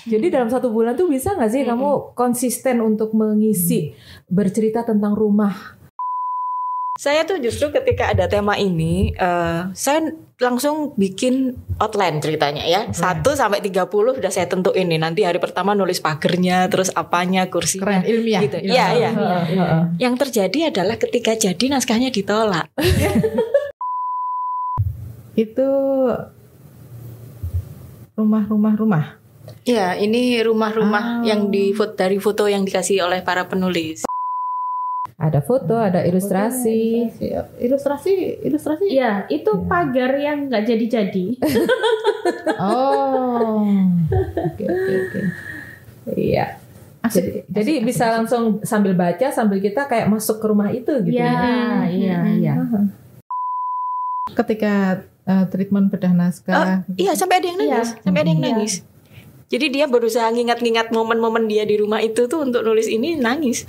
Jadi dalam 1 bulan tuh bisa nggak sih kamu konsisten untuk mengisi bercerita tentang rumah? Saya tuh justru ketika ada tema ini, saya langsung bikin outline ceritanya ya. 1 sampai 30 sudah saya tentuin nih. Nanti hari pertama nulis pagernya, terus apanya, kursinya. Keren, ilmiah. Gitu. Iya. Yang terjadi adalah ketika jadi naskahnya ditolak. Itu rumah. Ya, ini rumah-rumah yang dari foto yang dikasih oleh para penulis. Ada foto, ada ilustrasi. Ilustrasi. Ya, itu pagar yang nggak jadi-jadi. Oh, oke. Iya. Asik. Jadi bisa langsung sambil baca sambil kita kayak masuk ke rumah itu gitu. Iya. Ketika treatment bedah naskah. Iya, sampai ada yang nangis. Sampai ada yang nangis. Jadi dia berusaha ngingat-ngingat momen-momen dia di rumah itu tuh untuk nulis ini nangis.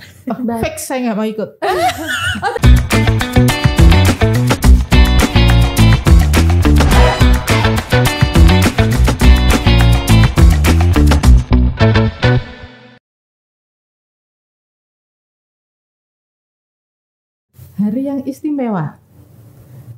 Fix, saya nggak mau ikut. Hari yang istimewa.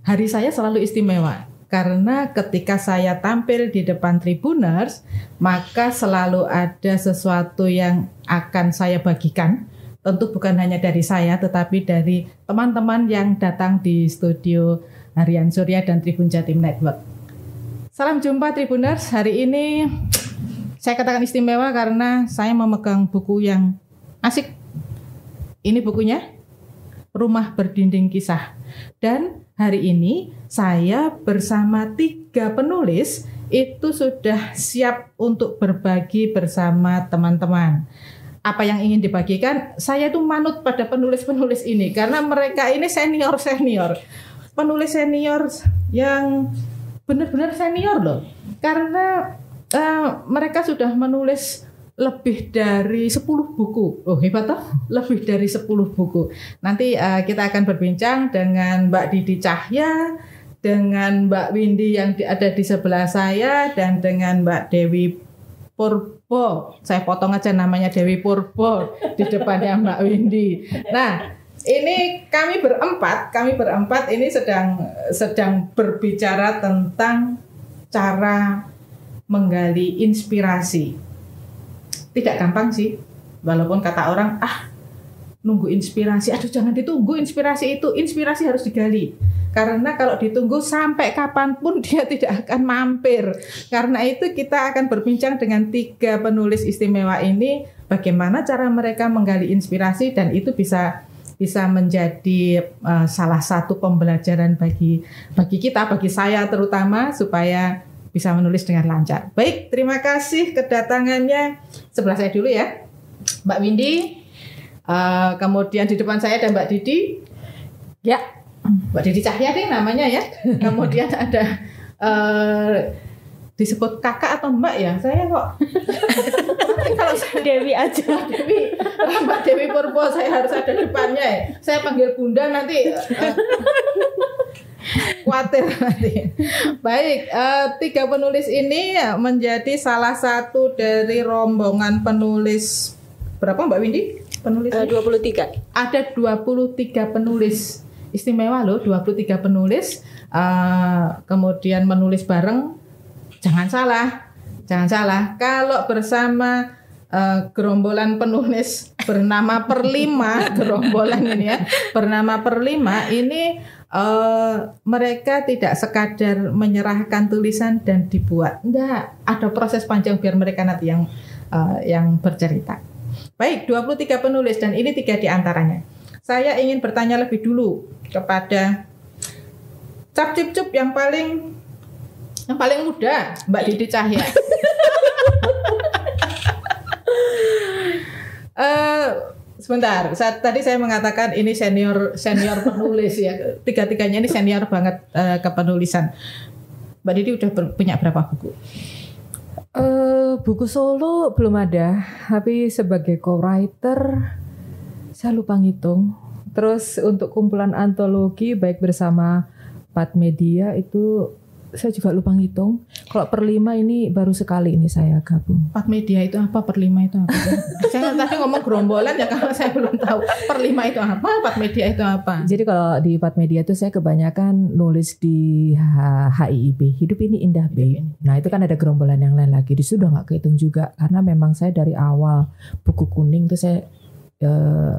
Hari saya selalu istimewa. Karena ketika saya tampil di depan Tribuners, maka selalu ada sesuatu yang akan saya bagikan. Tentu bukan hanya dari saya, tetapi dari teman-teman yang datang di studio Harian Surya dan Tribun Jatim Network. Salam jumpa Tribuners, hari ini saya katakan istimewa karena saya memegang buku yang asik. Ini bukunya, Rumah Berdinding Kisah. Dan hari ini saya bersama 3 penulis itu sudah siap untuk berbagi bersama teman-teman. Apa yang ingin dibagikan, saya tuh manut pada penulis-penulis ini karena mereka ini senior-senior. Penulis senior yang benar-benar senior loh. Karena mereka sudah menulis lebih dari 10 buku. Oh, hebat toh? Lebih dari 10 buku. Nanti kita akan berbincang dengan Mbak Didi Cahya, dengan Mbak Windy yang ada di sebelah saya, dan dengan Mbak Dewi Purbo. Saya potong aja namanya Dewi Purbo di depannya Mbak Windy. Nah, ini kami berempat ini sedang berbicara tentang cara menggali inspirasi. Tidak gampang sih, walaupun kata orang, nunggu inspirasi, aduh jangan ditunggu inspirasi itu, inspirasi harus digali. Karena kalau ditunggu sampai kapanpun dia tidak akan mampir. Karena itu kita akan berbincang dengan 3 penulis istimewa ini, bagaimana cara mereka menggali inspirasi dan itu bisa menjadi salah satu pembelajaran bagi kita, bagi saya terutama, supaya bisa menulis dengan lancar. Baik, terima kasih kedatangannya. Sebelah saya dulu ya, Mbak Windy. Kemudian di depan saya ada Mbak Didi. Ya, Mbak Didi Cahya deh namanya ya. Kemudian ada disebut kakak atau mbak ya? Saya kok kalau saya Dewi aja. Mbak Dewi Purbo, saya harus ada depannya ya. Saya panggil bunda nanti. Khawatir nanti. Baik, 3 penulis ini menjadi salah satu dari rombongan penulis. Berapa Mbak Windy? Penulis 23. Ada 23 penulis. Istimewa loh, 23 penulis. Kemudian menulis bareng. Jangan salah. Kalau bersama gerombolan penulis bernama Perlima, gerombolan ini ya, bernama Perlima ini. Mereka tidak sekadar menyerahkan tulisan dan dibuat. Enggak, ada proses panjang biar mereka nanti yang bercerita. Baik, 23 penulis dan ini 3 di antaranya. Saya ingin bertanya lebih dulu kepada Cap Cip Cup yang paling muda, Mbak Didi Cahya. Sebentar, tadi saya mengatakan ini senior penulis ya. 3-3-nya ini senior banget kepenulisan. Mbak Didi udah punya berapa buku? Buku solo belum ada, tapi sebagai co-writer saya lupa ngitung. Terus untuk kumpulan antologi baik bersama Pat Media itu Saya juga lupa ngitung. Kalau per 5 ini baru sekali ini saya gabung. Pat media itu apa? Per 5 itu apa? Saya tadi ngomong gerombolan ya kalau saya belum tahu. Per 5 itu apa? Pat media itu apa? Jadi kalau di Pat Media itu saya kebanyakan nulis di HIIB, Hidup Ini Indah Babe. Nah itu kan ada gerombolan yang lain lagi. Di situ udah nggak kehitung juga karena memang saya dari awal buku kuning itu saya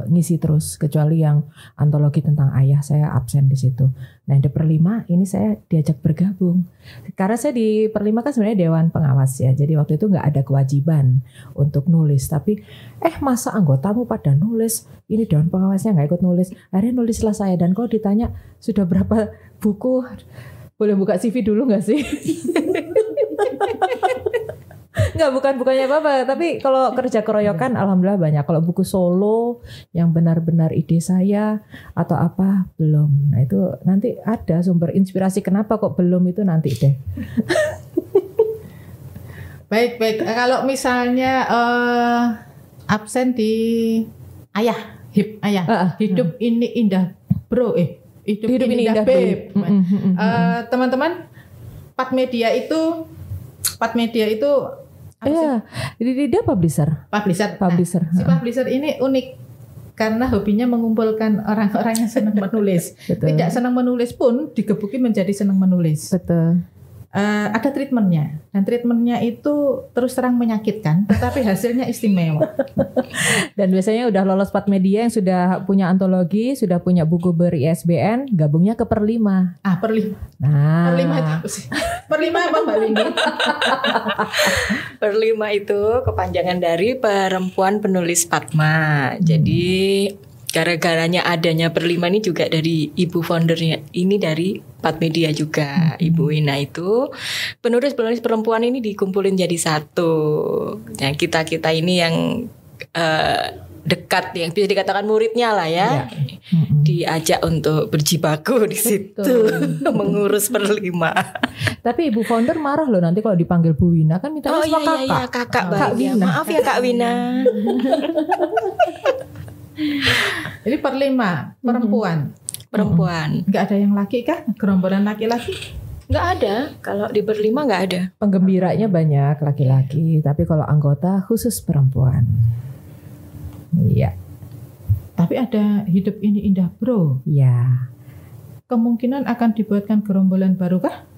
ngisi terus, kecuali yang antologi tentang ayah saya absen di situ. Nah di per 5 ini saya diajak bergabung karena saya di per 5 kan sebenarnya dewan pengawas ya, jadi waktu itu nggak ada kewajiban untuk nulis, tapi masa anggotamu pada nulis, ini dewan pengawasnya nggak ikut nulis, akhirnya nulislah saya. Dan kalau ditanya sudah berapa buku, boleh buka CV dulu nggak sih? Enggak, bukannya apa-apa, tapi kalau kerja keroyokan alhamdulillah banyak. Kalau buku solo yang benar-benar ide saya atau apa belum. Nah itu nanti ada sumber inspirasi kenapa kok belum itu nanti deh. Baik. Kalau misalnya absen di ayah, Hidup Ini Indah Bro, Hidup Ini Indah Babe. Teman-teman, Pat Media itu Iya, dia publisher. Nah, si publisher ini unik karena hobinya mengumpulkan orang-orang yang senang menulis. Betul. Tidak senang menulis pun digebuki menjadi senang menulis. Betul. Ada treatmentnya, dan treatmentnya itu terus terang menyakitkan, tetapi hasilnya istimewa. Dan biasanya udah lolos Pat Media yang sudah punya antologi, sudah punya buku ber-ISBN, gabungnya ke per 5. Per 5. Nah, Per 5 itu apa sih? Per 5 apa Mbak Windy? Per 5 itu kepanjangan dari Perempuan Penulis Padma. Jadi gara-garanya adanya per 5 ini juga dari ibu foundernya ini dari Pat Media juga, Ibu Wina itu penulis-penulis perempuan ini dikumpulin jadi satu. Nah kita ini yang dekat, yang bisa dikatakan muridnya lah ya, diajak untuk berjibaku di situ mengurus per 5. Tapi ibu founder marah loh nanti kalau dipanggil Bu Wina, kan minta kakak. Iya, kakak baik ya. Maaf ya Kak Wina. Jadi per 5 perempuan. Nggak ada yang laki kah? Gerombolan laki-laki? Nggak ada. Kalau di per 5 nggak ada. Penggembiranya banyak laki-laki, tapi kalau anggota khusus perempuan. Iya. Tapi ada Hidup Ini Indah Bro. Iya. Kemungkinan akan dibuatkan gerombolan baru kah?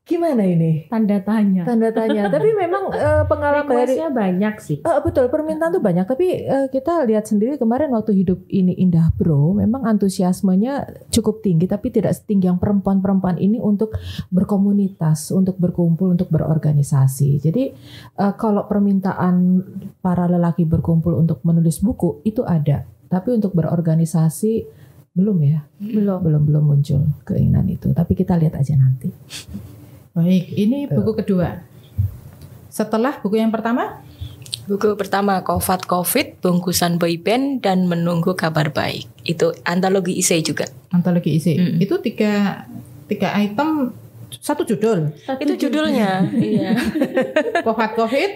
Gimana ini? Tanda tanya. Tapi memang pengalaman dari banyak sih. Betul, permintaan tuh banyak. Tapi kita lihat sendiri kemarin waktu Hidup Ini Indah Bro, memang antusiasmenya cukup tinggi, tapi tidak setinggi yang perempuan-perempuan ini untuk berkomunitas, untuk berkumpul, untuk berorganisasi. Jadi kalau permintaan para lelaki berkumpul untuk menulis buku itu ada, tapi untuk berorganisasi belum ya? Belum muncul keinginan itu. Tapi kita lihat aja nanti. Baik, ini buku kedua. Setelah buku yang pertama? Buku pertama COVID, Bungkusan Boyband dan Menunggu Kabar Baik. Itu antologi isei juga. Antologi isei. Itu tiga item, satu judul. Itu judulnya. Iya. COVID,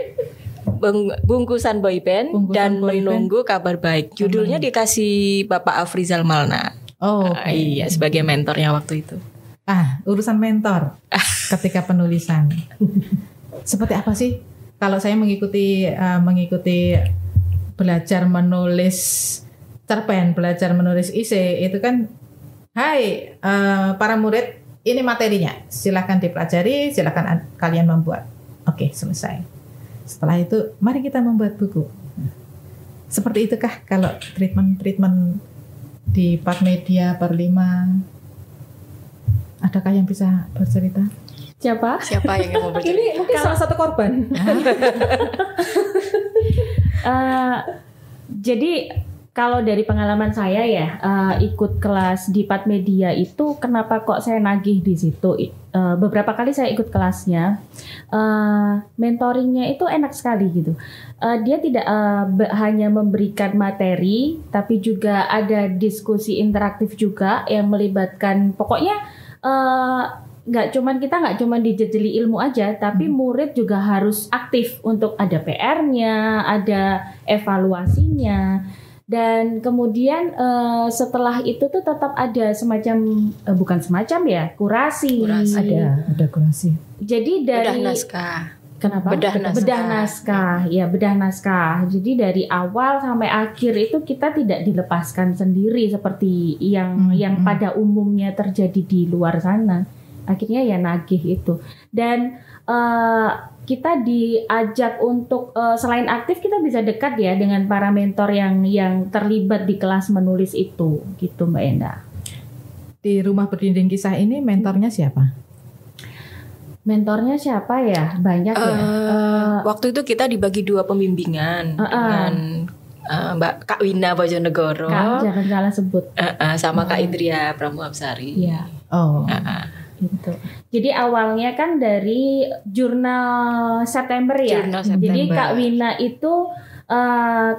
Bungkusan Boyband dan Menunggu Kabar Baik. Judulnya dikasih Bapak Afrizal Malna. Iya, sebagai mentornya waktu itu. Urusan mentor ketika penulisan. Seperti apa sih? Kalau saya mengikuti belajar menulis cerpen, belajar menulis isei, itu kan, hai para murid, ini materinya, silakan dipelajari, silakan kalian membuat. Oke, selesai. Setelah itu, mari kita membuat buku. Seperti itukah kalau treatment di Pat Media per 5? Adakah yang bisa bercerita? Siapa yang mau bercerita? Ini mungkin salah satu korban. Jadi kalau dari pengalaman saya ya, ikut kelas di Pat Media itu kenapa kok saya nagih di situ? Beberapa kali saya ikut kelasnya, mentoringnya itu enak sekali gitu. Dia tidak hanya memberikan materi, tapi juga ada diskusi interaktif juga yang melibatkan, pokoknya nggak cuman dijejeli ilmu aja, tapi murid juga harus aktif untuk ada PR-nya, ada evaluasinya. Dan kemudian setelah itu tuh tetap ada semacam bukan semacam ya, kurasi. Ada kurasi. Jadi dari Bedah naskah. Kenapa? Bedah naskah. Bedah naskah. Ya, bedah naskah. Jadi dari awal sampai akhir itu kita tidak dilepaskan sendiri seperti yang pada umumnya terjadi di luar sana. Akhirnya ya nagih itu. Dan kita diajak untuk selain aktif kita bisa dekat ya dengan para mentor yang terlibat di kelas menulis itu, gitu Mbak Enda. Di Rumah Berdinding Kisah ini mentornya siapa? Mentornya siapa ya? Banyak ya. Waktu itu kita dibagi 2 pembimbingan dengan Mbak Kak Wina Bojonegoro, Kak, jangan salah sebut. sama Kak Indria Pramuapsari. Iya. Oh. Gitu. Jadi awalnya kan dari jurnal September ya. Jurnal September. Jadi Kak Wina itu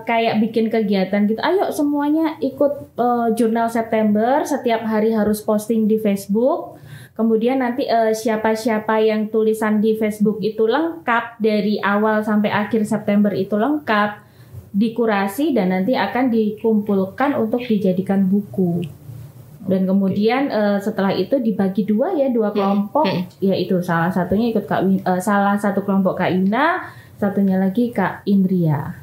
kayak bikin kegiatan gitu. Ayo semuanya ikut jurnal September. Setiap hari harus posting di Facebook. Kemudian nanti siapa-siapa yang tulisan di Facebook itu lengkap dari awal sampai akhir September itu lengkap, dikurasi dan nanti akan dikumpulkan untuk dijadikan buku. Dan kemudian setelah itu dibagi 2 kelompok, yaitu salah satunya ikut salah satu kelompok Kak Ina, satunya lagi Kak Indria.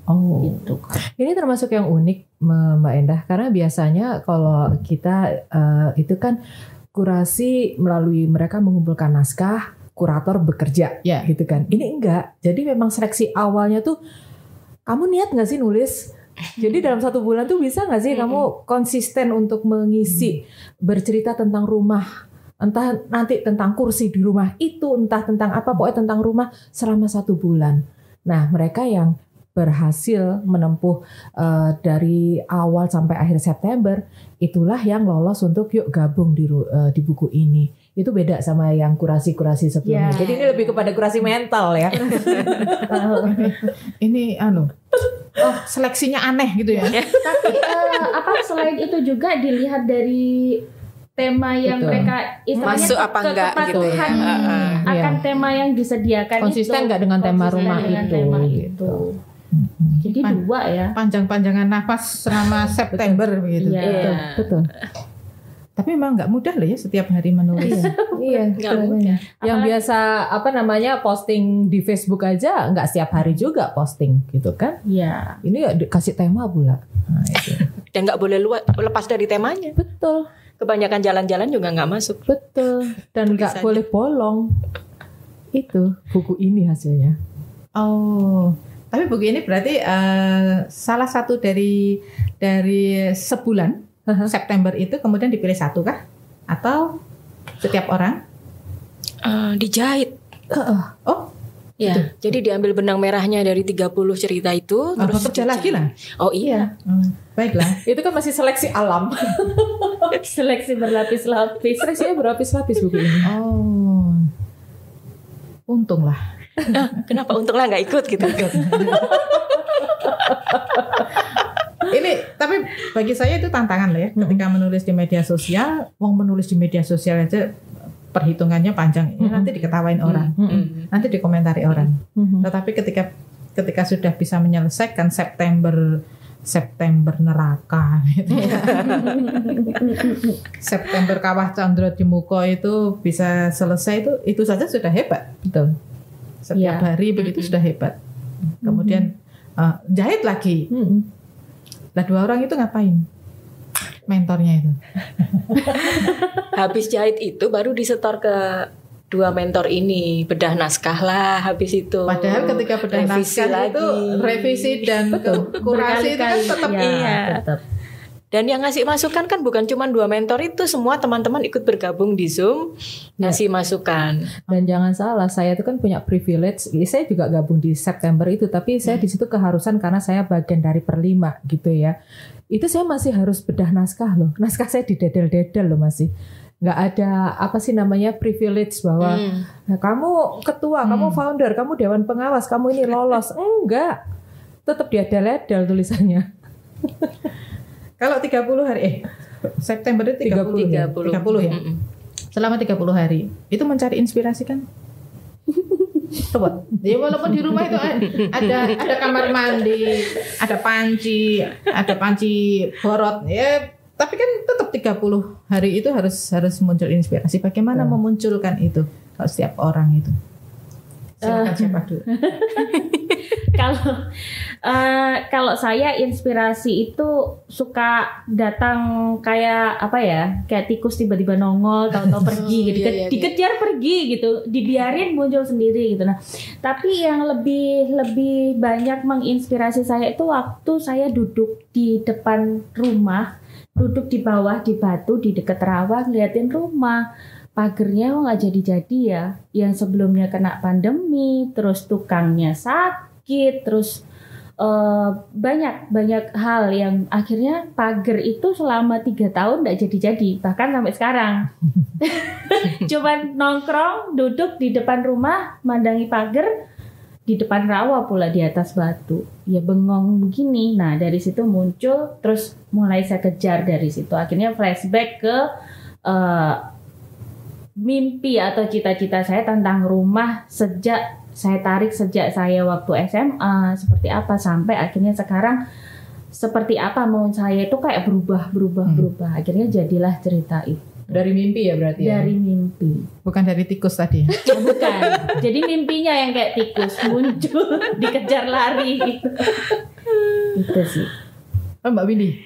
Oh, Gitu. ini termasuk yang unik Mbak Endah, karena biasanya kalau kita itu kan kurasi melalui mereka mengumpulkan naskah, kurator bekerja, gitu kan. Ini enggak. Jadi memang seleksi awalnya tuh, kamu niat nggak sih nulis? Jadi dalam 1 bulan tuh bisa nggak sih kamu konsisten untuk mengisi bercerita tentang rumah, entah nanti tentang kursi di rumah itu, entah tentang apa, pokoknya tentang rumah selama 1 bulan. Nah, mereka yang berhasil menempuh dari awal sampai akhir September, itulah yang lolos untuk yuk gabung di buku ini. Itu beda sama yang kurasi-kurasi sebelumnya. Jadi ini lebih kepada kurasi mental ya. Ini seleksinya aneh gitu ya. Tapi selain itu juga dilihat dari tema yang mereka istilahnya masuk apa enggak gitu ya. Akan tema yang disediakan konsisten nggak dengan tema rumah itu. Jadi 2 ya. Panjang-panjangan nafas selama September begitu. Iya. Betul. Tapi memang nggak mudah loh ya setiap hari menulis. Iya, Nggak mudah. Yang biasa posting di Facebook aja nggak setiap hari juga posting gitu kan? Iya. Ini ya kasih tema pula. Nah, itu. Dan nggak boleh lepas dari temanya. Betul, Kebanyakan jalan-jalan juga nggak masuk. betul. Dan nggak Tulisannya. boleh bolong. Itu buku ini hasilnya. Oh, tapi buku ini berarti salah satu dari sebulan September itu kemudian dipilih 1 kah? Atau setiap orang? Dijahit. Oh, Ya, jadi diambil benang merahnya dari 30 cerita itu terus kerja lagi lah. Oh iya. Baiklah. Itu kan masih seleksi alam. Seleksi berlapis-lapis. Seleksinya berlapis-lapis buku ini. Oh, untunglah. Kenapa untunglah nggak ikut gitu. Ini tapi bagi saya itu tantangan lah ya. Ketika menulis di media sosial, menulis di media sosial aja perhitungannya panjang. Ini nanti diketawain orang, nanti dikomentari orang. Tetapi ketika sudah bisa menyelesaikan September neraka gitu ya. September Kawah Candra di Muko itu bisa selesai, itu saja sudah hebat. Betul. Setiap hari begitu sudah hebat. Kemudian jahit lagi. Lah 2 orang itu ngapain? Mentornya itu. Habis jahit itu baru disetor ke 2 mentor ini, bedah naskah lah habis itu. Padahal ketika bedah revisi naskah itu revisi dan kurasi itu kan tetap tetap. Dan yang ngasih masukan kan bukan cuma 2 mentor itu, semua teman-teman ikut bergabung di Zoom ngasih masukan. Dan jangan salah, saya itu kan punya privilege. Saya juga gabung di September itu, tapi saya di situ keharusan karena saya bagian dari per-5 gitu ya. Itu saya masih harus bedah naskah loh. Naskah saya didedel-dedel loh masih. Nggak ada privilege bahwa nah, kamu ketua, kamu founder, kamu dewan pengawas, kamu ini lolos. Enggak. Tetap diadel-edel tulisannya. Kalau 30 hari September itu 30 ya. Selama 30 hari. Itu mencari inspirasi kan? Ruwet. Ya walaupun di rumah itu ada kamar mandi, ada panci borot ya, tapi kan tetap 30 hari itu harus muncul inspirasi. Bagaimana memunculkan itu kalau setiap orang itu? Silakan siapa dulu? Kalau saya inspirasi itu suka datang kayak apa ya, kayak tikus tiba-tiba nongol, tahu-tahu pergi, gitu, dikejar pergi gitu, dibiarin muncul sendiri gitu. Nah, tapi yang lebih banyak menginspirasi saya itu waktu saya duduk di depan rumah, duduk di bawah di batu di dekat rawa, ngeliatin rumah. Pagernya kok nggak jadi-jadi ya, yang sebelumnya kena pandemi, terus tukangnya sakit, terus banyak hal yang akhirnya pagar itu selama 3 tahun nggak jadi-jadi, bahkan sampai sekarang. Cuman nongkrong, duduk di depan rumah, mandangi pagar, di depan rawa pula di atas batu, ya bengong begini. Nah dari situ muncul, terus mulai saya kejar dari situ, akhirnya flashback ke mimpi atau cita-cita saya tentang rumah sejak saya waktu SMA seperti apa sampai akhirnya sekarang seperti apa mau saya itu kayak berubah. Akhirnya jadilah cerita itu. Dari mimpi ya berarti ya? Dari mimpi. Bukan dari tikus tadi. Bukan. Jadi mimpinya yang kayak tikus muncul dikejar lari gitu. Itu sih. Mbak Windy.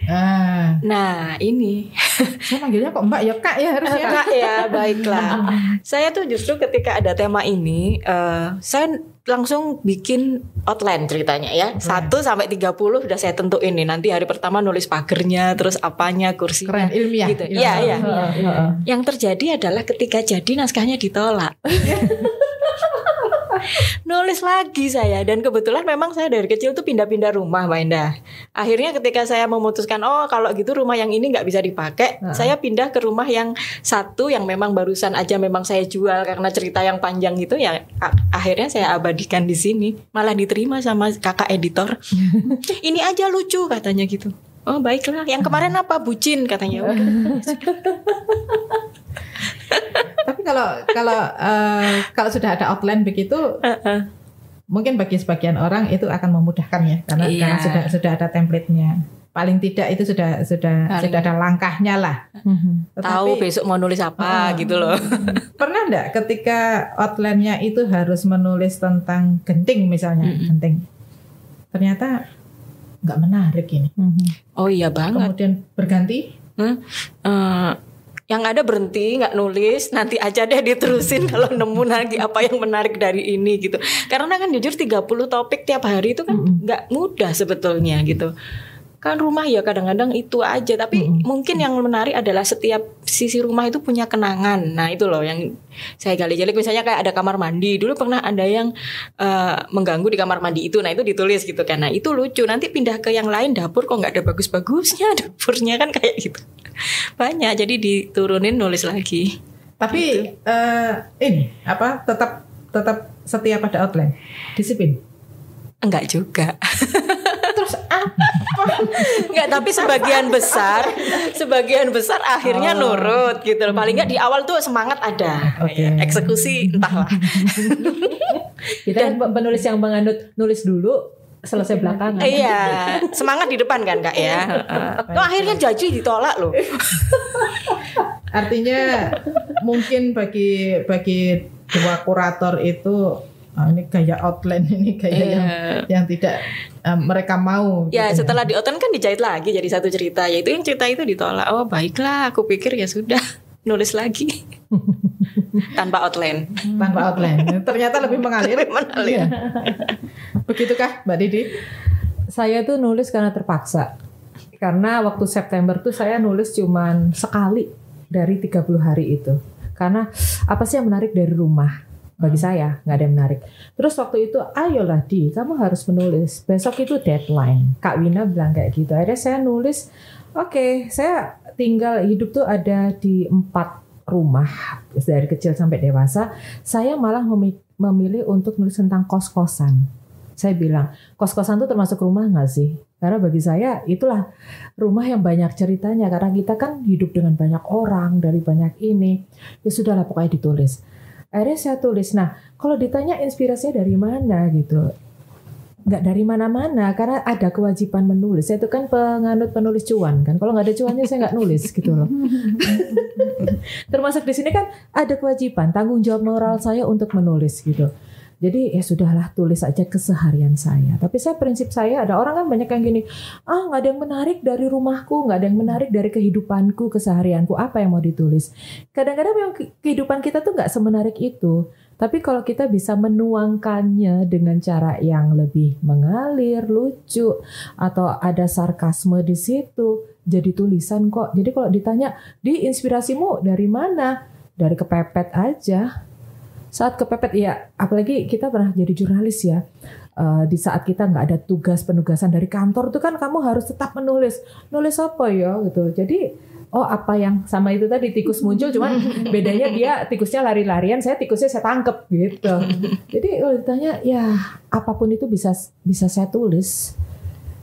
Nah ini saya manggilnya kok Mbak ya Kak ya harusnya. Kak ya, baiklah. Saya tuh justru ketika ada tema ini, saya langsung bikin outline ceritanya ya. 1 sampai 30 udah saya tentuin nih. Nanti hari pertama nulis pagernya, terus apanya, kursinya. Keren, ilmiah. Gitu. Iya. Yang terjadi adalah ketika jadi naskahnya ditolak. Nulis lagi saya, dan kebetulan memang saya dari kecil tuh pindah-pindah rumah Mbak Indah. Akhirnya ketika saya memutuskan kalau gitu rumah yang ini nggak bisa dipakai, saya pindah ke rumah yang satu yang memang barusan aja memang saya jual karena cerita yang panjang itu ya. Akhirnya saya abadikan di sini, malah diterima sama kakak editor. Ini aja lucu katanya gitu. Oh baiklah, yang kemarin apa, bucin katanya. Tapi kalau sudah ada outline begitu, mungkin bagi sebagian orang itu akan memudahkan ya, karena sudah ada template-nya. Paling tidak itu sudah ada langkahnya lah. Tahu besok mau nulis apa gitu loh. Pernah enggak ketika outline-nya itu harus menulis tentang genting misalnya, genting. Ternyata nggak menarik ini. Oh iya banget. Kemudian berganti. Yang ada berhenti, nggak nulis, nanti aja deh diterusin kalau nemu lagi apa yang menarik dari ini gitu. Karena kan jujur 30 topik tiap hari itu kan nggak mudah sebetulnya gitu. Kan rumah ya kadang-kadang itu aja, tapi mungkin yang menarik adalah setiap sisi rumah itu punya kenangan. Nah itu loh yang saya gali-gali, misalnya kayak ada kamar mandi, dulu pernah ada yang mengganggu di kamar mandi itu, nah itu ditulis gitu kan. Nah itu lucu, nanti pindah ke yang lain, dapur kok nggak ada bagus-bagusnya dapurnya kan kayak gitu. Banyak, jadi diturunin nulis lagi. Tapi ini apa tetap setiap ada outline disiplin? Enggak juga. Terus apa? Enggak, tapi sebagian besar akhirnya nurut gitu loh. Paling enggak di awal tuh semangat ada. Eksekusi entahlah. Kita penulis yang menganut nulis dulu, selesai belakangan. Iya, semangat di depan kan Kak ya. Akhirnya janji ditolak loh. Artinya mungkin bagi dua kurator itu ini gaya outline, ini gaya yang tidak mereka mau. Ya gitu. setelah di outline kan dijahit lagi jadi satu cerita. Yaitu yang cerita itu ditolak. Oh baiklah, aku pikir ya sudah nulis lagi tanpa outline. Tanpa outline. Ternyata lebih mengalir. Mengalir. Begitukah Mbak Didi? Saya tuh nulis karena terpaksa. Karena waktu September tuh saya nulis cuman sekali dari 30 hari itu. Karena apa sih yang menarik dari rumah? Bagi saya nggak ada yang menarik. Terus waktu itu, ayolah Di, kamu harus menulis. Besok itu deadline. Kak Wina bilang kayak gitu. Akhirnya saya nulis, oke, saya tinggal hidup tuh ada di 4 rumah dari kecil sampai dewasa. Saya malah memilih untuk nulis tentang kos-kosan. Saya bilang, kos-kosan tuh termasuk rumah nggak sih? Karena bagi saya itulah rumah yang banyak ceritanya. Karena kita kan hidup dengan banyak orang, dari banyak ini. Ya sudahlah pokoknya ditulis. Akhirnya saya tulis. Nah, kalau ditanya inspirasinya dari mana gitu, nggak dari mana-mana, karena ada kewajiban menulis. Saya itu kan penganut penulis cuan kan. Kalau nggak ada cuannya saya nggak nulis gitu loh. Termasuk di sini kan ada kewajiban, tanggung jawab moral saya untuk menulis gitu. Jadi ya sudahlah, tulis aja keseharian saya. Tapi prinsip saya, ada orang kan banyak yang gini, nggak ada yang menarik dari rumahku, nggak ada yang menarik dari kehidupanku, keseharianku, apa yang mau ditulis. Kadang-kadang memang kehidupan kita tuh nggak semenarik itu. Tapi kalau kita bisa menuangkannya dengan cara yang lebih mengalir, lucu, atau ada sarkasme di situ, jadi tulisan kok. Jadi kalau ditanya, di inspirasimu dari mana? Dari kepepet aja. Saat kepepet, ya apalagi kita pernah jadi jurnalis ya. Di saat kita nggak ada penugasan dari kantor tuh kan kamu harus tetap menulis. Nulis apa ya gitu. Jadi apa yang sama itu tadi, tikus muncul, cuman bedanya dia tikusnya lari-larian, saya tikusnya saya tangkep gitu. Jadi kalau ditanya, ya apapun itu bisa saya tulis.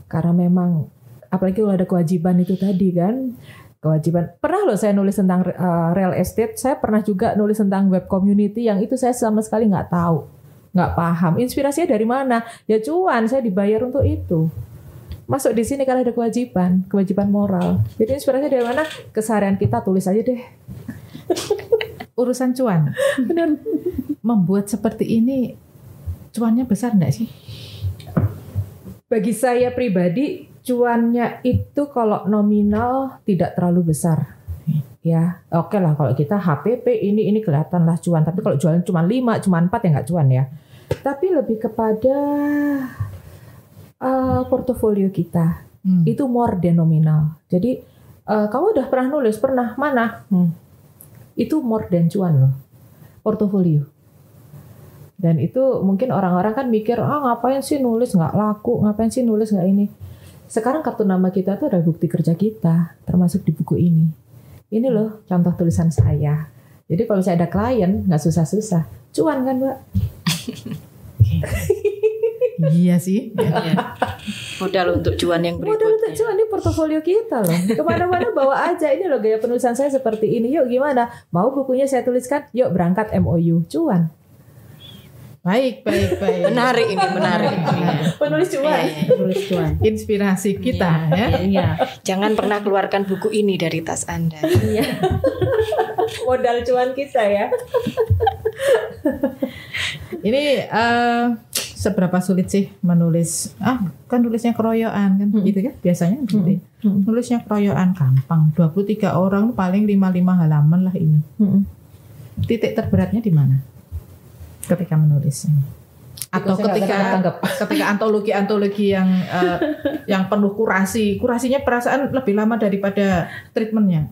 Karena memang apalagi kalau ada kewajiban itu tadi kan. Kewajiban. Pernah loh saya nulis tentang real estate, saya pernah juga nulis tentang web community yang itu saya sama sekali nggak tahu, nggak paham. Inspirasinya dari mana? Ya cuan, saya dibayar untuk itu. Masuk di sini karena ada kewajiban moral. Jadi inspirasinya dari mana? Keseharian kita, tulis aja deh. Urusan cuan. Benar. Membuat seperti ini, cuannya besar nggak sih? Bagi saya pribadi, cuannya itu kalau nominal tidak terlalu besar. Ya, oke lah kalau kita HPP ini kelihatan lah cuan. Tapi kalau jualan cuma 5, cuma 4 ya nggak cuan ya. Tapi lebih kepada portofolio kita. Itu more than nominal. Jadi kamu udah pernah nulis? Pernah. Mana? Itu more than cuan loh. Portofolio. Dan itu mungkin orang-orang kan mikir, ngapain sih nulis nggak laku, ngapain sih nulis nggak ini. Sekarang kartu nama kita tuh ada bukti kerja kita, termasuk di buku ini. Ini loh contoh tulisan saya. Jadi kalau saya ada klien, nggak susah-susah. Cuan kan, Mbak? Iya sih. Modal untuk cuan yang berikutnya. Modal untuk cuan, ini portofolio kita loh. Kemana-mana bawa aja. Ini loh gaya penulisan saya seperti ini. Yuk gimana? Mau bukunya saya tuliskan? Yuk berangkat MOU. Cuan. Baik. Menarik ini. Penulis cuan. Inspirasi kita ya. Iya. Jangan pernah keluarkan buku ini dari tas Anda. Iya. Modal cuan kita ya. Ini seberapa sulit sih menulis? Kan nulisnya keroyokan kan, gitu kan? Biasanya gitu. Nulisnya keroyokan gampang. 23 orang paling 5 halaman lah ini. Titik terberatnya di mana? Ketika menulis ini. Atau ketika antologi yang penuh kurasinya perasaan lebih lama daripada treatmentnya.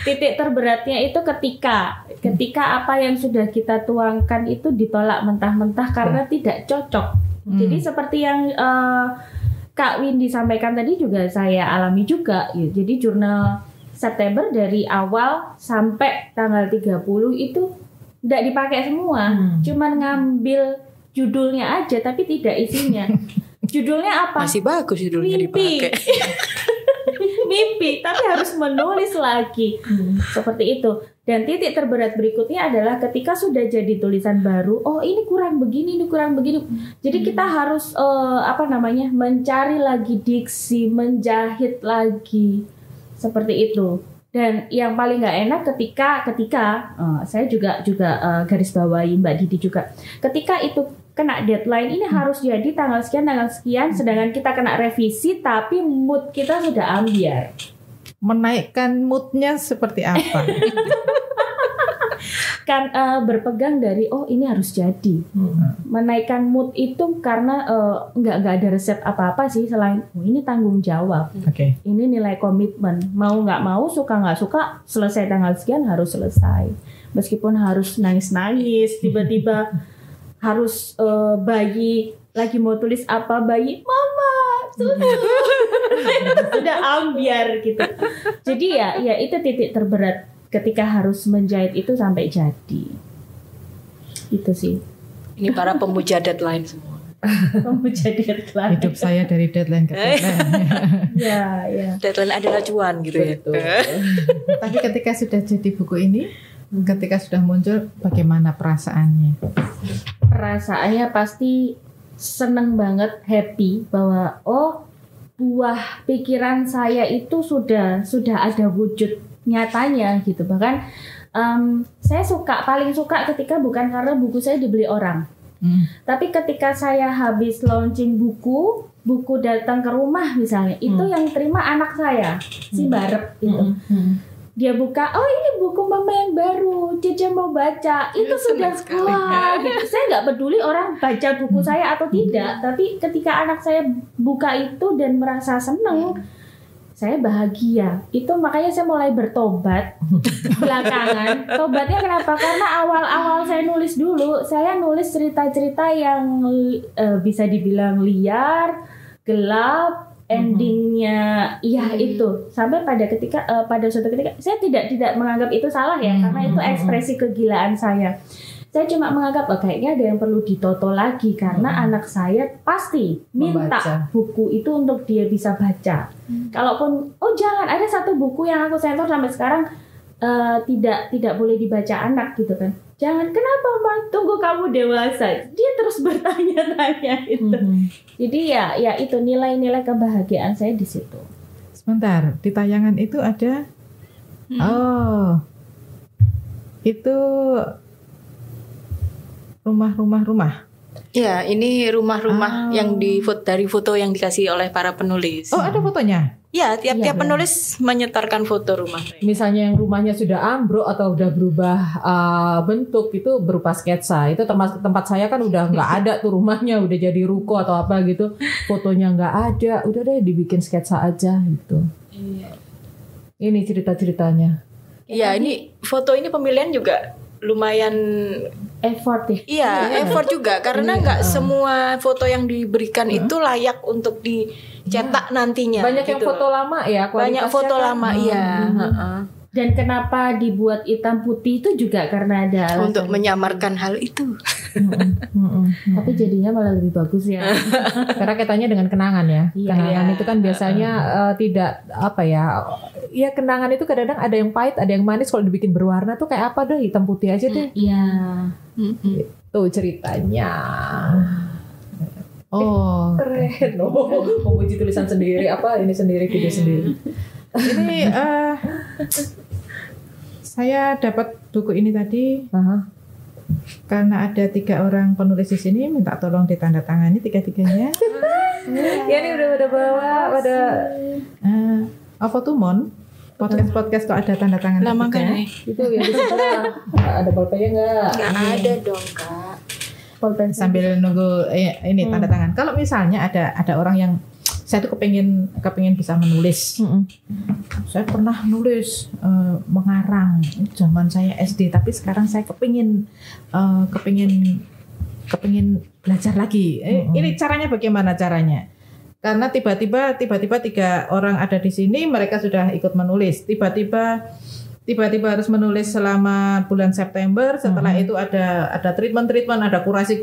Titik terberatnya itu ketika apa yang sudah kita tuangkan itu ditolak mentah-mentah karena tidak cocok. Jadi seperti yang Kak Windy sampaikan tadi juga saya alami juga. Jadi jurnal September dari awal sampai tanggal 30 itu tidak dipakai semua, cuman ngambil judulnya aja tapi tidak isinya. Judulnya apa? Masih bagus judulnya dipakai. Mimpi, tapi harus menulis lagi. Seperti itu. Dan titik terberat berikutnya adalah ketika sudah jadi tulisan baru, ini kurang begini. Jadi kita harus mencari lagi diksi, menjahit lagi. Seperti itu. Dan yang paling nggak enak ketika saya juga garis bawahi Mbak Didi juga, ketika itu kena deadline ini harus jadi tanggal sekian, sedangkan kita kena revisi tapi mood kita sudah ambiar. Menaikkan moodnya seperti apa? Kan berpegang dari ini harus jadi. Menaikkan mood itu karena nggak ada resep apa-apa sih selain ini tanggung jawab. Okay. Ini nilai komitmen. Mau nggak mau, suka nggak suka, selesai tanggal sekian harus selesai. Meskipun harus nangis-nangis, tiba-tiba harus bayi lagi mau tulis apa, bayi mama sudah ambiar gitu. Jadi ya itu titik terberat ketika harus menjahit itu sampai jadi. Itu sih. Ini para pemuja deadline semua. Pemuja deadline. Hidup saya dari deadline ke deadline. Ya. Deadline adalah cuan gitu. Betul. Tapi ketika sudah jadi buku ini, Ketika sudah muncul, bagaimana perasaannya? Perasaannya pasti seneng banget, happy bahwa buah pikiran saya itu sudah ada wujud nyatanya gitu. Bahkan saya paling suka ketika bukan karena buku saya dibeli orang, tapi ketika saya habis launching buku datang ke rumah misalnya, itu yang terima anak saya, si Barep gitu. Dia buka, ini buku mama yang baru, Cica mau baca. Itu sudah wah gitu. Saya nggak peduli orang baca buku saya atau tidak, tapi ketika anak saya buka itu dan merasa seneng, saya bahagia. Itu makanya saya mulai bertobat belakangan. Tobatnya kenapa? Karena awal-awal saya nulis dulu, saya nulis cerita-cerita yang bisa dibilang liar, gelap, endingnya itu sampai pada suatu ketika saya tidak menganggap itu salah ya, karena itu ekspresi kegilaan saya. Saya cuma menganggap kayaknya ada yang perlu ditoto lagi karena anak saya pasti minta buku itu untuk dia bisa baca. Kalaupun jangan, ada satu buku yang aku sensor sampai sekarang tidak boleh dibaca anak gitu kan. Jangan, kenapa Ma? Tunggu kamu dewasa. Dia terus bertanya-tanya itu. Jadi ya itu nilai-nilai kebahagiaan saya di situ. Sebentar, di tayangan itu ada itu rumah-rumah. Ya, ini rumah-rumah yang dari foto yang dikasih oleh para penulis. Oh, ada fotonya? Ya, tiap-tiap penulis menyetorkan foto rumah. Misalnya yang rumahnya sudah ambruk atau udah berubah bentuk, itu berupa sketsa. Itu termasuk tempat saya kan udah nggak ada tuh rumahnya, udah jadi ruko atau apa gitu. Fotonya nggak ada, udah deh dibikin sketsa aja gitu. Iya. Ini cerita-ceritanya. Iya, ini foto ini pemilihan juga lumayan effort ya. Iya, effort juga karena nggak semua foto yang diberikan itu layak untuk dicetak nantinya. Banyak yang gitu. Foto lama ya, banyak foto kan, lama iya. Dan kenapa dibuat hitam putih itu juga karena ada alasan untuk menyamarkan hal itu. Tapi jadinya malah lebih bagus ya. Karena katanya dengan kenangan ya. Kenangan itu kan biasanya tidak apa ya. Ya kenangan itu kadang-kadang ada yang pahit, ada yang manis. Kalau dibikin berwarna tuh kayak apa deh, hitam putih aja deh. Iya. Itu ceritanya. Keren. Memuji tulisan sendiri, ini sendiri, video sendiri. Ini saya dapat buku ini tadi karena ada 3 orang penulis di sini, minta tolong ditandatangani 3-3-nya. Ya ini udah bawa pada apa tuh Mon? Podcast kok ada tanda tangan Lama kan itu ya di sebelah. Ada pulpennya nggak? Nggak ada dong Kak. Pulpen sambil nunggu ini tanda tangan. Kalau misalnya ada orang yang saya tuh kepengin bisa menulis. Saya pernah nulis mengarang zaman saya SD, tapi sekarang saya kepengin belajar lagi. Ini caranya bagaimana caranya? Karena tiba-tiba 3 orang ada di sini, mereka sudah ikut menulis. Tiba-tiba harus menulis selama bulan September. Setelah itu ada treatment, ada kurasi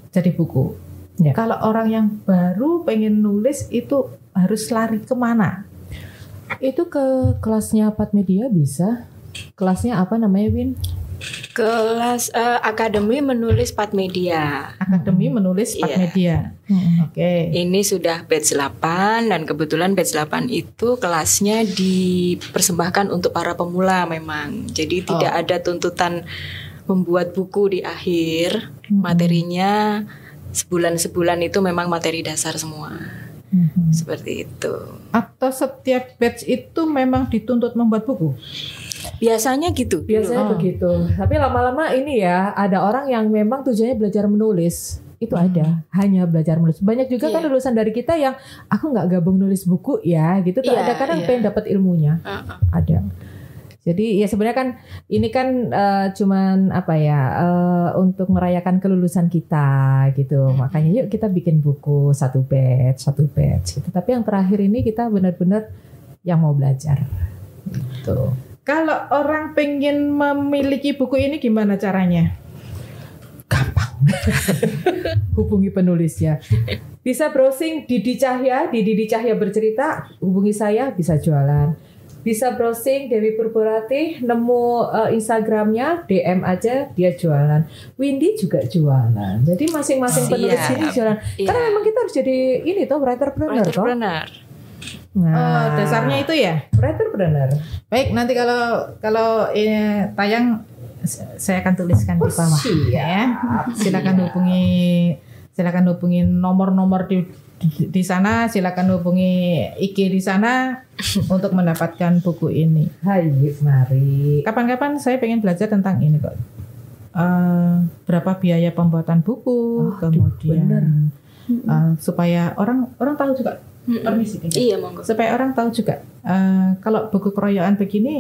jadi buku. Ya. Kalau orang yang baru pengen nulis itu harus lari kemana? Itu ke kelasnya Pat Media bisa. Kelasnya apa namanya, Win? Kelas Akademi Menulis Pat Media. Akademi Menulis Pat Media. Oke. Ini sudah batch 8 dan kebetulan batch 8 itu kelasnya dipersembahkan untuk para pemula memang. Jadi tidak ada tuntutan membuat buku di akhir. Materinya sebulan itu memang materi dasar semua. Seperti itu. Atau setiap batch itu memang dituntut membuat buku? Biasanya gitu. Biasanya begitu. Tapi lama-lama ini ya, ada orang yang memang tujuannya belajar menulis. Itu ada, hanya belajar menulis. Banyak juga kan lulusan dari kita yang aku nggak gabung nulis buku ya, gitu. Tuh ada kadang pengen dapat ilmunya. Ada. Jadi ya sebenarnya kan ini kan cuman apa ya untuk merayakan kelulusan kita gitu. Makanya yuk kita bikin buku satu batch gitu. Tapi yang terakhir ini kita benar-benar yang mau belajar. Gitu. Kalau orang pengen memiliki buku ini gimana caranya? Gampang. Hubungi penulisnya. Bisa browsing Didi Cahya, di Didi Cahya Bercerita, hubungi saya bisa jualan. bisa browsing Dewi Purburati, nemu Instagramnya, DM aja dia jualan. Windy juga jualan. Jadi masing-masing penulis Iya. ini jualan. Iya. Karena memang kita harus jadi ini toh writerpreneur toh. Entrepreneur. Nah, Dasarnya itu ya. writerpreneur. Baik, nanti kalau tayang saya akan tuliskan di bawah. Siap. Ya. Silakan hubungi nomor-nomor di sana, silakan hubungi IG di sana untuk mendapatkan buku ini. Hayu, mari. Kapan-kapan saya pengen belajar tentang ini kok. Berapa biaya pembuatan buku, kemudian supaya orang tahu juga. Permisi. Iya, monggo. Supaya orang tahu juga kalau buku keroyokan begini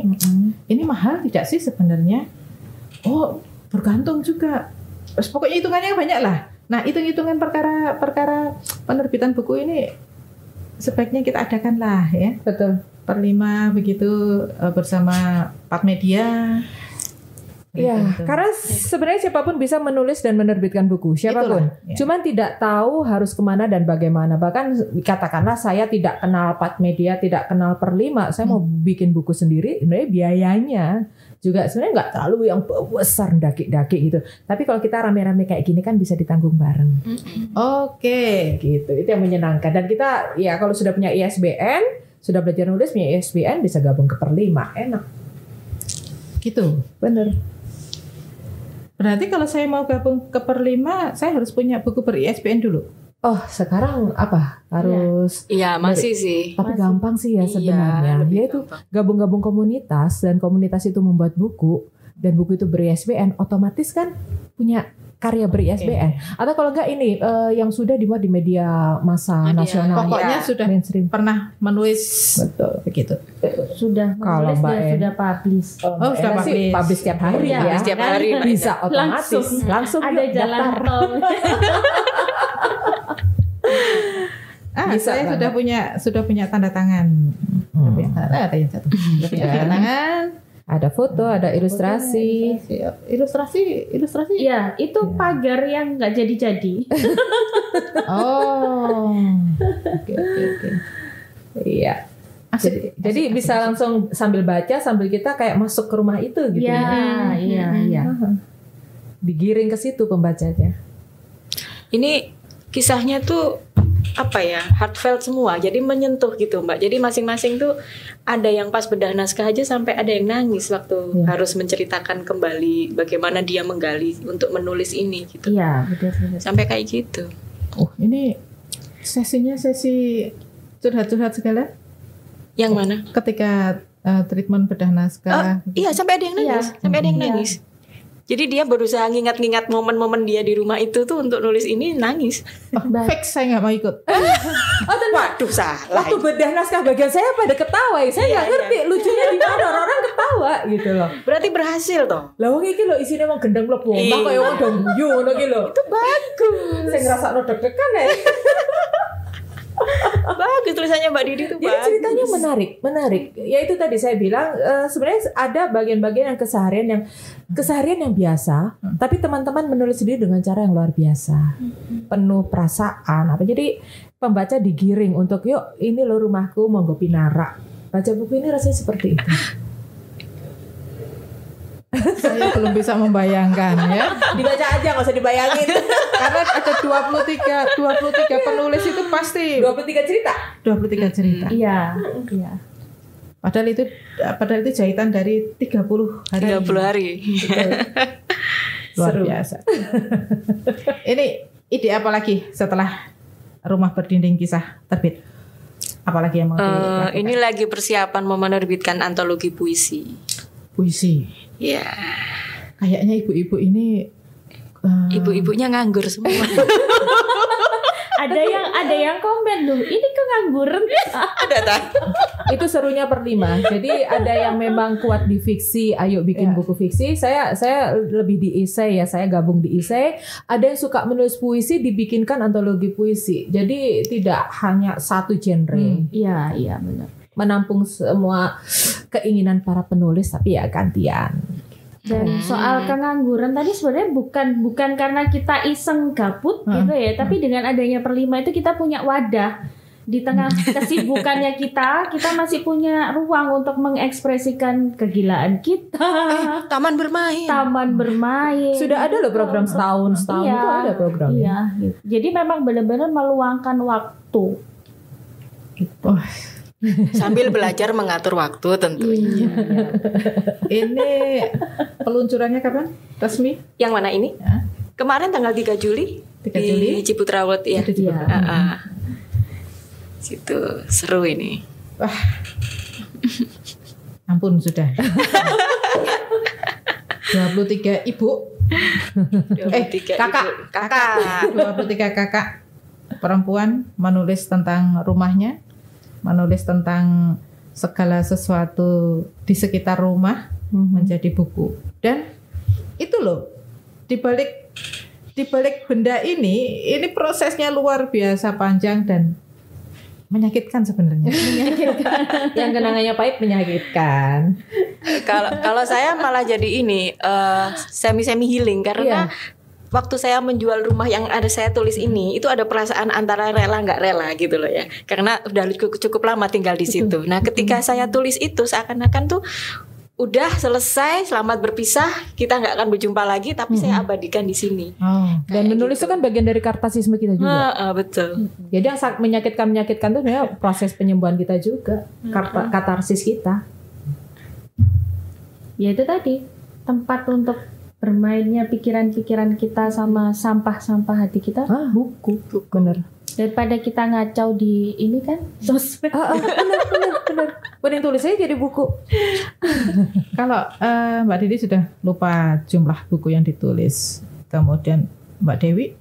ini mahal tidak sih sebenarnya? Oh, bergantung juga. Pokoknya hitungannya banyak lah. Nah, hitung-hitungan perkara penerbitan buku ini sebaiknya kita adakanlah ya. Betul. Per 5 begitu bersama Pat Media. Iya, Begitu. karena sebenarnya siapapun bisa menulis dan menerbitkan buku, siapapun. Itulah, ya. Cuman tidak tahu harus kemana dan bagaimana. Bahkan katakanlah saya tidak kenal Pat Media, tidak kenal Per5, saya mau bikin buku sendiri, sebenarnya biayanya juga sebenarnya nggak terlalu yang besar daki-daki gitu. Tapi kalau kita rame-rame kayak gini kan bisa ditanggung bareng. Oke. Gitu, itu yang menyenangkan. Dan kita ya kalau sudah punya ISBN, sudah belajar nulis punya ISBN bisa gabung ke Per5, enak. Gitu. Bener. Berarti kalau saya mau gabung ke Per5, saya harus punya buku ber-ISBN dulu. Oh, sekarang apa? Harus Iya, masih sih. tapi Masih. gampang sih ya sebenarnya. lebih Dia itu gampang. gabung-gabung komunitas dan komunitas itu membuat buku dan buku itu ber-ISBN, otomatis kan punya karya ber-ISBN. Atau kalau enggak ini yang sudah dimuat di media massa Media. nasional. Pokoknya Ya. sudah mainstream. pernah menulis Betul. begitu. Sudah Kalau menulis Mbak dan En. sudah publish. Oh, sudah Enak sih, publish. publish tiap hari Iya, ya. Publish tiap hari, Mbak Bisa otomatis. Langsung. Langsung Ada yuk, jalan daftar. tol. Bisa Saya banget. sudah punya tanda tangan. Ada yang satu. Sudah punya tanda tangan. Ada foto, ada ilustrasi. Ilustrasi. Iya, itu pagar yang nggak jadi-jadi. Oh. Oke. Iya. Asik. Jadi bisa langsung sambil baca sambil kita kayak masuk ke rumah itu gitu. Iya, iya. Digiring ke situ pembacanya. Ini kisahnya tuh apa ya, heartfelt semua, jadi menyentuh gitu Mbak. Jadi masing-masing tuh ada yang pas bedah naskah aja sampai ada yang nangis waktu harus menceritakan kembali bagaimana dia menggali untuk menulis ini gitu. Iya, betul. Sampai kayak gitu. Oh, ini sesinya sesi curhat-curhat segala Yang mana? ketika treatment bedah naskah. Iya, sampai ada yang nangis, Iya. sampai ada yang Iya. nangis. Jadi dia berusaha ngingat-ngingat momen-momen dia di rumah itu tuh untuk nulis ini, nangis. Fix, saya nggak mau ikut. Waduh, salah. Waktu bedah naskah bagian saya pada ketawa, saya nggak Iya, ngerti lucunya di mana orang ketawa gitu loh. Berarti berhasil toh. Lah wong iki lho isine wong gendeng mlebu omah Iya. kaya wong do guyu ngono iki lho. Itu bagus. Saya ngrasakno deg-degan ya. Bagus tulisannya Mbak Didi tuh Jadi bagus. ceritanya menarik. Ya itu tadi saya bilang sebenarnya ada bagian-bagian yang keseharian yang biasa, tapi teman-teman menulis sendiri dengan cara yang luar biasa, penuh perasaan. Jadi pembaca digiring untuk yuk ini lo rumahku monggo pinara. Baca buku ini rasanya seperti itu. Saya belum bisa membayangkan ya. Dibaca aja nggak usah dibayangin. Karena ada 23 penulis itu pasti 23 cerita. 23 cerita. Iya. Padahal itu jahitan dari 30 hari. 30 hari. Luar Seru. biasa. Ini ide apa lagi setelah Rumah Berdinding Kisah terbit? Apalagi yang mau dilakukan? Ini lagi persiapan mau menerbitkan antologi puisi. Puisi. Ya, Kayaknya ibu-ibu ini ibu-ibunya nganggur semua. Ada yang komen loh, ini kengangguran. Ada tak? Itu serunya Per5. Jadi ada yang memang kuat di fiksi, ayo bikin buku fiksi. Saya lebih di esai ya, saya gabung di esai. Ada yang suka menulis puisi, dibikinkan antologi puisi. Jadi tidak hanya satu genre. Iya benar. Menampung semua keinginan para penulis, tapi ya gantian. Dan soal kengangguran tadi sebenarnya bukan karena kita iseng gabut gitu ya, tapi dengan adanya Per5 itu kita punya wadah di tengah kesibukannya kita masih punya ruang untuk mengekspresikan kegilaan kita. Taman bermain. Sudah ada loh program setahun Iya, itu ada program. Iya, gitu. Jadi memang benar-benar meluangkan waktu. Gitu. Sambil belajar mengatur waktu tentunya. Ini peluncurannya kapan? Resmi? Yang mana ini? Ya. Kemarin tanggal 3 Juli 3 di Juli. Ciputra World ya. Iya. Situ seru ini. Wah. Ampun sudah. 23 ibu. 23 kakak. ibu. Kakak. 23 kakak perempuan menulis tentang rumahnya, menulis tentang segala sesuatu di sekitar rumah menjadi buku. Dan itu loh, di balik benda ini prosesnya luar biasa panjang dan menyakitkan sebenarnya. Yang kenangannya pahit menyakitkan. Kalau saya malah jadi ini semi healing karena waktu saya menjual rumah yang ada saya tulis ini itu ada perasaan antara rela nggak rela gitu loh ya, karena udah cukup lama tinggal di situ. Nah ketika saya tulis itu seakan-akan tuh udah selesai, selamat berpisah, kita nggak akan berjumpa lagi, tapi saya abadikan di sini. Dan menulis itu kan bagian dari kartasisme kita juga. Betul. Jadi yang sangat menyakitkan tuh sebenarnya proses penyembuhan kita juga, katarsis kita. Ya itu tadi, tempat untuk bermainnya pikiran-pikiran kita sama sampah-sampah hati kita, buku. Bener. Daripada kita ngacau di ini kan sosmed. Bener. Mending tulis aja jadi buku. Kalau Mbak Didi sudah lupa jumlah buku yang ditulis. Kemudian Mbak Dewi?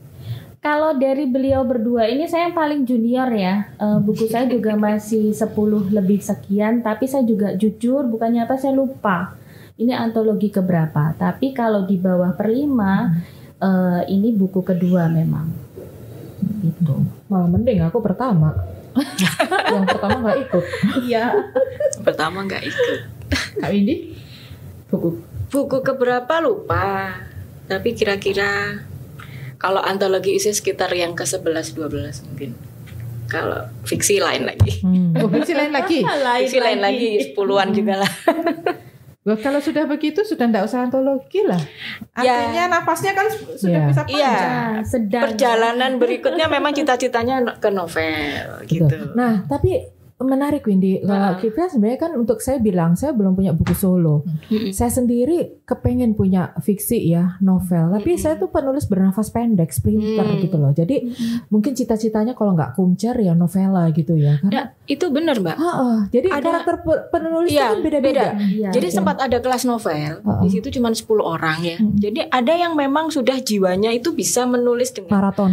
Kalau dari beliau berdua ini saya yang paling junior ya. Buku saya juga masih 10 lebih sekian. Tapi saya juga jujur, bukannya apa, saya lupa. Ini antologi keberapa. Tapi kalau di bawah per 5, ini buku kedua memang. Gitu. Malah mending aku pertama. Yang pertama nggak ikut. Iya. Pertama nggak ikut. Kak Windy? Buku keberapa lupa. Tapi kira-kira kalau antologi isi sekitar yang ke-11-12 mungkin. Kalau fiksi lain lagi. Oh, fiksi lain lagi? Fiksi lain lagi 10-an juga lah. Wah, kalau sudah begitu sudah enggak usah antologi lah. Artinya napasnya kan sudah bisa panjang. Iya. Perjalanan berikutnya memang cita-citanya ke novel gitu. Nah, tapi menarik Windy. Kalau kita sebenarnya kan untuk saya bilang saya belum punya buku solo. Saya sendiri kepengen punya fiksi ya, novel. Tapi saya tuh penulis bernafas pendek, sprinter gitu loh. Jadi mungkin cita-citanya kalau nggak kumcer ya novela gitu ya. Karena itu benar Mbak. Jadi karakter penulis itu kan beda-beda. Jadi sempat ada kelas novel. Di situ cuma 10 orang ya. Jadi ada yang memang sudah jiwanya itu bisa menulis dengan maraton.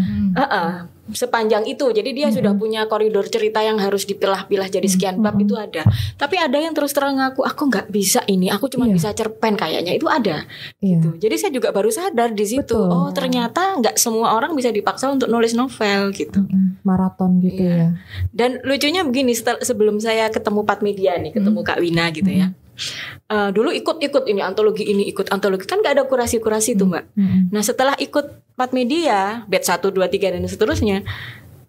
Sepanjang itu, jadi dia sudah punya koridor cerita yang harus dipilah-pilah jadi sekian bab itu ada. Tapi ada yang terus terang ngaku aku nggak bisa ini, aku cuma bisa cerpen kayaknya, itu ada. Gitu. Jadi saya juga baru sadar di situ. Oh ternyata nggak semua orang bisa dipaksa untuk nulis novel gitu. Maraton gitu ya. Dan lucunya begini, sebelum saya ketemu Patmedia nih, ketemu Kak Wina gitu ya. Dulu ikut ini antologi kan nggak ada kurasi tuh Mbak. Nah setelah ikut Patmedia batch 1, 2, 3 dan seterusnya,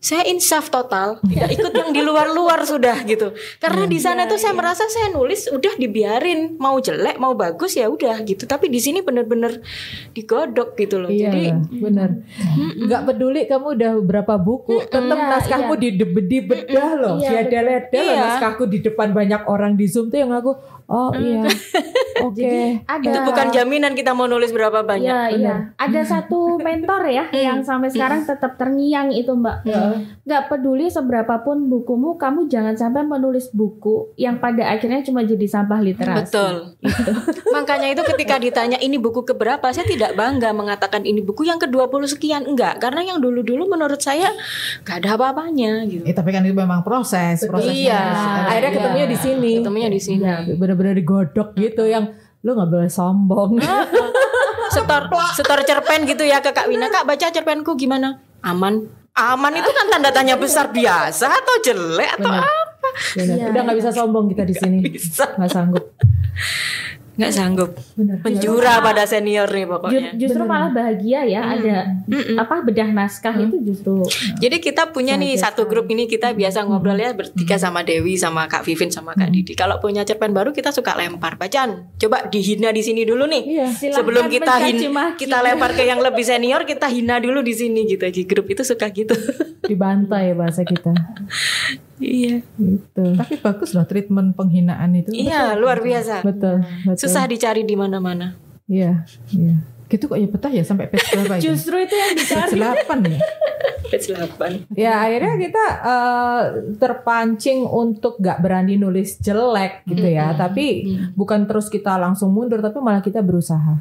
saya insaf total, tidak ikut yang di luar sudah gitu. Karena di sana tuh saya merasa saya nulis udah dibiarin, mau jelek mau bagus ya udah gitu. Tapi di sini bener-bener digodok gitu loh. Jadi bener. Nggak peduli kamu udah berapa buku, tetap naskahmu dibedah loh. Diada-leda loh naskahku di depan banyak orang di Zoom tuh yang aku Oke. Itu bukan jaminan kita mau nulis berapa banyak. Iya. Ada satu mentor ya yang sampai sekarang tetap terngiang itu Mbak. Nggak peduli seberapapun bukumu, kamu jangan sampai menulis buku yang pada akhirnya cuma jadi sampah literasi. Betul. Makanya itu ketika ditanya ini buku keberapa, saya tidak bangga mengatakan ini buku yang ke-20 sekian, enggak. Karena yang dulu-dulu menurut saya nggak ada apa-apanya gitu. Tapi kan itu memang prosesnya. Iya. Akhirnya ketemunya di sini. Ketemunya di sini. Benar-benar digodok gitu yang lu nggak boleh sombong. Setor cerpen gitu ya ke Kak Wina. Kak baca cerpenku gimana? Aman itu kan tanda tanya besar, biasa atau jelek atau apa? Udah nggak bisa sombong kita di sini. Nggak sanggup. nggak sanggup. Benar. Penjura pada senior nih pokoknya. Justru malah bahagia ya ada bedah naskah itu justru. Jadi kita punya nih satu grup ini, kita biasa ngobrol ya bertiga sama Dewi, sama Kak Vivin, sama Kak Didi. Kalau punya cerpen baru kita suka lempar. Bacaan, coba dihina di sini dulu nih. Iya. Sebelum kita mencaci maki. kita lempar ke yang lebih senior, kita hina dulu di sini gitu. Di grup itu suka gitu. Dibantai bahasa kita. Iya. Gitu. Tapi bagus loh treatment penghinaan itu. Iya, luar biasa. Betul. Susah dicari di mana-mana. Iya, iya. Gitu kok ya betah ya sampai page berapa itu? Justru itu yang dicari. Page 8 ya. Page 8. Ya akhirnya kita terpancing untuk gak berani nulis jelek gitu ya. Tapi bukan terus kita langsung mundur, tapi malah kita berusaha.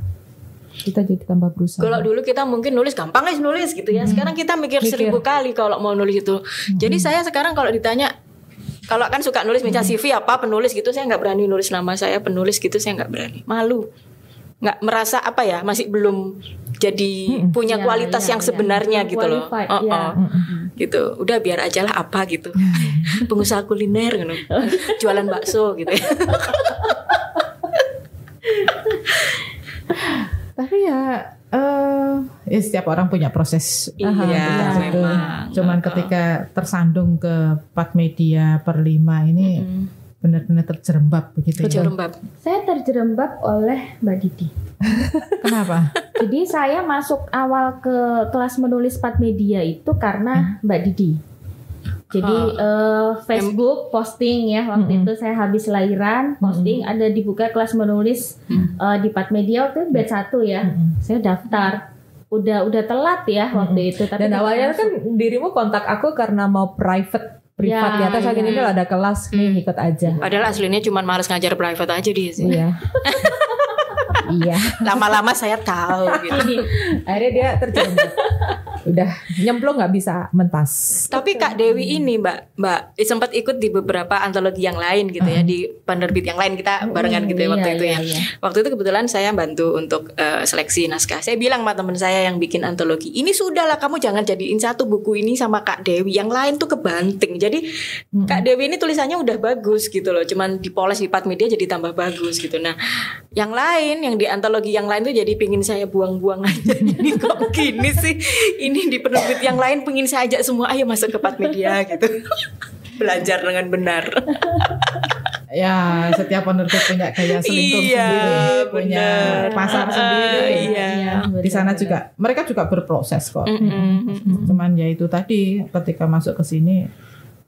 Kita jadi tambah berusaha. Kalau dulu kita mungkin nulis gampang guys nulis gitu ya. Sekarang kita mikir 1000 kali kalau mau nulis itu. Jadi saya sekarang kalau ditanya, kalau kan suka nulis misalnya CV apa penulis gitu, saya nggak berani nulis nama saya penulis gitu, saya nggak berani, malu, nggak merasa apa ya, masih belum jadi punya kualitas yang sebenarnya gitu loh. Gitu, udah biar aja lah apa gitu, pengusaha kuliner gitu, jualan bakso gitu ya. Tapi ya setiap orang punya proses. Iya, memang. Cuman ketika tersandung ke Pat Media per 5 ini benar-benar terjerembab begitu. Terjerembab. Saya terjerembab oleh Mbak Didi. Kenapa? Jadi saya masuk awal ke kelas menulis Pat Media itu karena Mbak Didi. Jadi Facebook posting ya waktu itu saya habis lahiran posting ada dibuka kelas menulis di Pat Media waktu itu batch 1 ya. Saya daftar. Udah telat ya waktu itu. Tapi dan awalnya kan dirimu kontak aku karena mau privat ya. Terus akhirnya ini ada kelas nih ikut aja. Padahal aslinya cuma malas ngajar private aja dia sih. Iya. Iya. Lama-lama saya tahu gitu. Akhirnya dia terjerembab. Udah nyemplung nggak bisa mentas. Tapi Kak Dewi ini Mbak sempat ikut di beberapa antologi yang lain gitu ya, di penerbit yang lain kita barengan gitu ya waktu itu ya. Waktu itu kebetulan saya bantu untuk seleksi naskah. Saya bilang sama teman saya yang bikin antologi, ini sudahlah kamu jangan jadiin satu buku ini sama Kak Dewi, yang lain tuh kebanting. Jadi Kak Dewi ini tulisannya udah bagus gitu loh, cuman dipoles di Pat Media jadi tambah bagus gitu. Nah yang lain, yang di antologi yang lain tuh jadi pingin saya buang-buang aja. Ini kok gini sih, ini di penerbit yang lain pingin saya ajak semua ayo masuk ke Pat Media gitu. Belajar dengan benar. Ya setiap penerbit punya gaya selingkuh sendiri, punya pasar sendiri. Di sana juga mereka juga berproses kok. Cuman ya itu tadi ketika masuk ke sini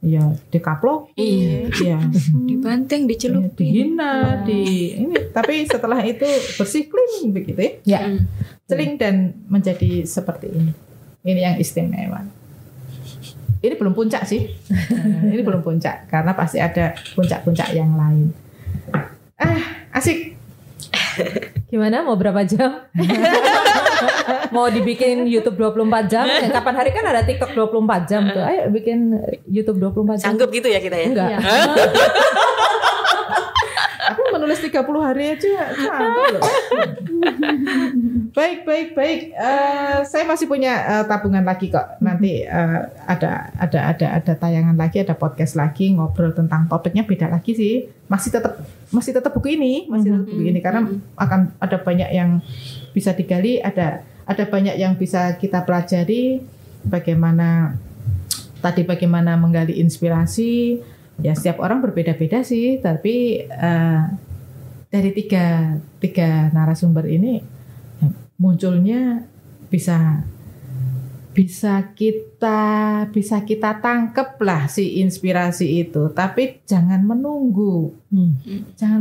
ya dikaplok, ya dibanting, dicelupin, dihina, ini. Tapi setelah itu bersih clean begitu ya. Celing dan menjadi seperti ini. Ini yang istimewa. Ini belum puncak sih. Ini belum puncak karena pasti ada puncak-puncak yang lain. Asik. Gimana mau berapa jam? Mau dibikin YouTube 24 jam? Kapan hari kan ada TikTok 24 jam tuh. Ayo bikin YouTube 24 jam. Sanggup gitu ya kita ya? Enggak. Aku menulis 30 hari aja sanggup loh. Baik. Saya masih punya tabungan lagi kok. Nanti ada tayangan lagi, ada podcast lagi ngobrol tentang topiknya beda lagi sih. Masih tetap buku ini, karena akan ada banyak yang bisa digali, ada banyak yang bisa kita pelajari. Bagaimana menggali inspirasi. Ya setiap orang berbeda-beda sih, tapi dari tiga narasumber ini munculnya bisa kita tangkep lah si inspirasi itu, tapi jangan menunggu. Nah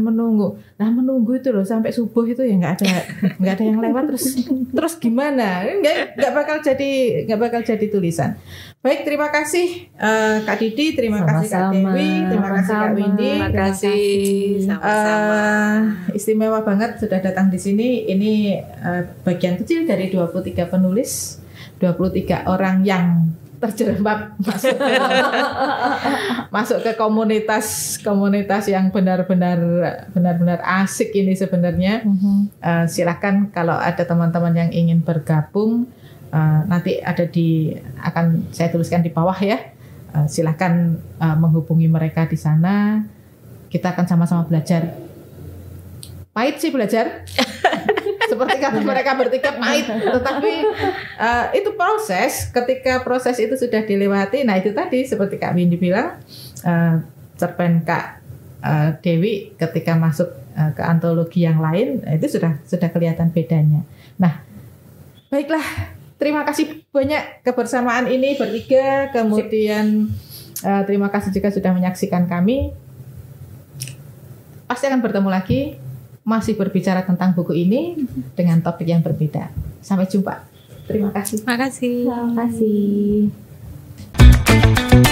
menunggu itu loh sampai subuh itu ya nggak ada yang lewat terus gimana? Nggak bakal jadi tulisan. Baik, terima kasih Kak Didi, terima kasih Kak Dewi, terima kasih Kak Windy, terima kasih. Sama-sama. Istimewa banget sudah datang di sini. Ini bagian kecil dari 23 penulis, 23 orang yang terjerembab masuk ke komunitas yang benar-benar asik ini sebenarnya. Silakan kalau ada teman-teman yang ingin bergabung, nanti akan saya tuliskan di bawah ya. Silakan menghubungi mereka di sana. Kita akan sama-sama belajar. pahit sih belajar. Seperti kata mereka bertiga pahit, tetapi itu proses. Ketika proses itu sudah dilewati, nah itu tadi seperti Kak Windy bilang, cerpen Kak Dewi ketika masuk ke antologi yang lain, itu sudah kelihatan bedanya. Nah, baiklah, terima kasih banyak kebersamaan ini bertiga. Kemudian terima kasih juga sudah menyaksikan kami. Pasti akan bertemu lagi, masih berbicara tentang buku ini dengan topik yang berbeda. Sampai jumpa. Terima kasih. Terima kasih. Terima kasih.